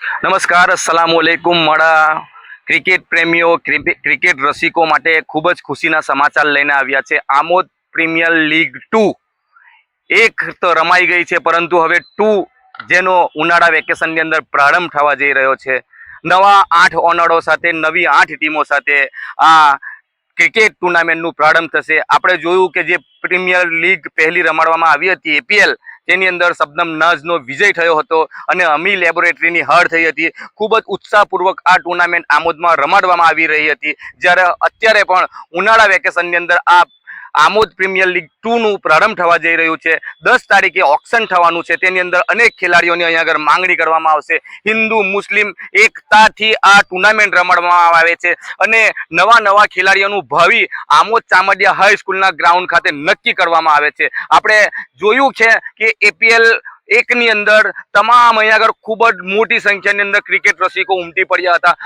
નમસ્કાર, અસલામુઅલૈકુમ મારા ક્રિકેટ પ્રેમીઓ, ક્રિકેટ રસિકો માટે ખૂબ જ ખુશીના સમાચાર લઈને આવ્યા છે। આમોદ પ્રીમિયર લીગ 2 એક તો રમાઈ ગઈ છે, પરંતુ હવે 2 જેનો ઉનાળા વેકેશનની અંદર પ્રારંભ થવા જઈ રહ્યો છે। નવા 8 ઓનરો સાથે, નવી 8 ટીમો સાથે આ ક્રિકેટ ટુર્નામેન્ટનું પ્રારંભ થશે। આપણે જોયું કે જે પ્રીમિયર લીગ પહેલી રમાડવામાં આવી હતી એપીએલ, તેની અંદર શબનમ નઝનો વિજય થયો હતો અને અમી લેબોરેટરીની હાર થઈ હતી। ખૂબ જ ઉત્સાહપૂર્વક આ ટુર્નામેન્ટ આમોદમાં રમાડવામાં આવી રહી હતી, જ્યારે અત્યારે પણ ઉનાળા વેકેશનની અંદર આ આમોદ પ્રીમિયર લીગ 2નું પ્રારંભ થવા જઈ રહ્યું છે। 10 તારીખે ઓક્શન થવાનું છે, તેની અંદર અનેક ખેલાડીઓની અહીંયા આગળ માંગણી કરવામાં આવશે। હિન્દુ મુસ્લિમ એકતાથી આ ટુર્નામેન્ટ રમાડવામાં આવે છે અને નવા ખેલાડીઓનું ભાવિ આમોદ ચામડિયા હાઈસ્કૂલના ગ્રાઉન્ડ ખાતે નક્કી કરવામાં આવે છે। આપણે જોયું છે કે એપીએલ એકની અંદર તમામ અહીંયા આગળ ખૂબ જ મોટી સંખ્યાની અંદર ક્રિકેટ રસિકો ઉમટી પડ્યા હતા।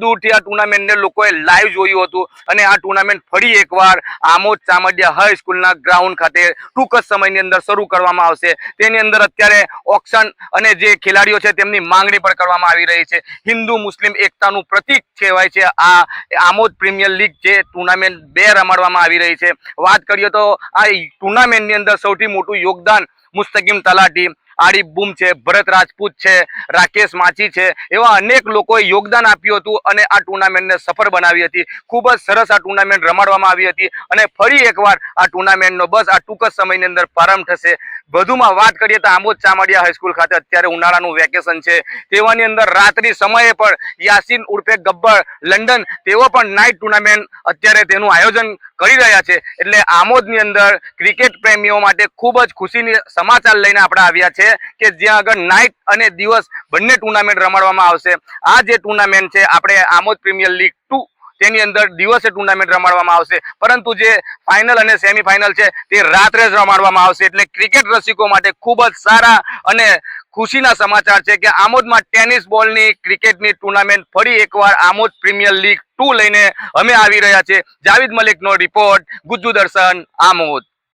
દૂરથી આ ટુર્નામેન્ટને લોકોએ લાઈવ જોયું હતું અને આ ટુર્નામેન્ટ ફરી એકવાર આમોદ ચામડિયા હાઈસ્કૂલના ગ્રાઉન્ડ ખાતે ટૂંક જ સમયની અંદર શરૂ કરવામાં આવશે। તેની અંદર અત્યારે ઓક્શન અને જે ખેલાડીઓ છે તેમની માંગણી પણ કરવામાં આવી રહી છે। હિન્દુ મુસ્લિમ એકતાનું પ્રતીક કહેવાય છે આ આમોદ પ્રીમિયર લીગ જે ટુર્નામેન્ટ 2 રમાડવામાં આવી રહી છે। વાત કરીએ તો આ ટુર્નામેન્ટની અંદર સૌથી મોટું યોગદાન મુસ્તકીમ તલાટી, આરિફ બૂમ છે, ભરત રાજપૂત છે, રાકેશ માછી છે, એવા અનેક લોકોએ યોગદાન આપ્યું હતું અને આ ટુર્નામેન્ટને સફળ બનાવી હતી। ખૂબ જ સરસ આ ટુર્નામેન્ટ રમાડવામાં આવી હતી અને ફરી એકવાર આ ટુર્નામેન્ટનો બસ આ ટૂંક જ સમયની અંદર પ્રારંભ થશે। વધુમાં વાત કરીએ તો આમોદ ચામડિયા હાઈસ્કૂલ ખાતે અત્યારે ઉનાળાનું વેકેશન છે, તેવાની અંદર રાત્રિ સમયે પણ યાસીન ઉર્ફે ગબ્બર લંડન તેઓ પણ નાઇટ ટુર્નામેન્ટ અત્યારે તેનું આયોજન કરી રહ્યા છે। એટલે આમોદની અંદર ક્રિકેટ પ્રેમીઓ માટે ખૂબ જ ખુશીની સમાચાર લઈને આપણે આવ્યા છે કે જ્યાં આગળ નાઇટ અને દિવસ બંને ટુર્નામેન્ટ રમાડવામાં આવશે। આ જે ટુર્નામેન્ટ છે આપણે આમોદ પ્રીમિયર લીગ 2 તેની અંદર દિવસે ટુર્નામેન્ટ રમાડવામાં આવશે, પરંતુ જે ફાઇનલ અને સેમીફાઇનલ છે તે રાત્રે જ રમાડવામાં આવશે। એટલે ક્રિકેટ રસિકો માટે ખૂબ જ સારા અને ખુશીના સમાચાર છે કે આમોદમાં ટેનિસ બોલની ક્રિકેટની ટુર્નામેન્ટ ફરી એકવાર આમોદ પ્રીમિયર લીગ 2 લઈને અમે આવી રહ્યા છે। જાવેદ મલિકનો રિપોર્ટ, ગુજ્જુ દર્શન, આમોદ।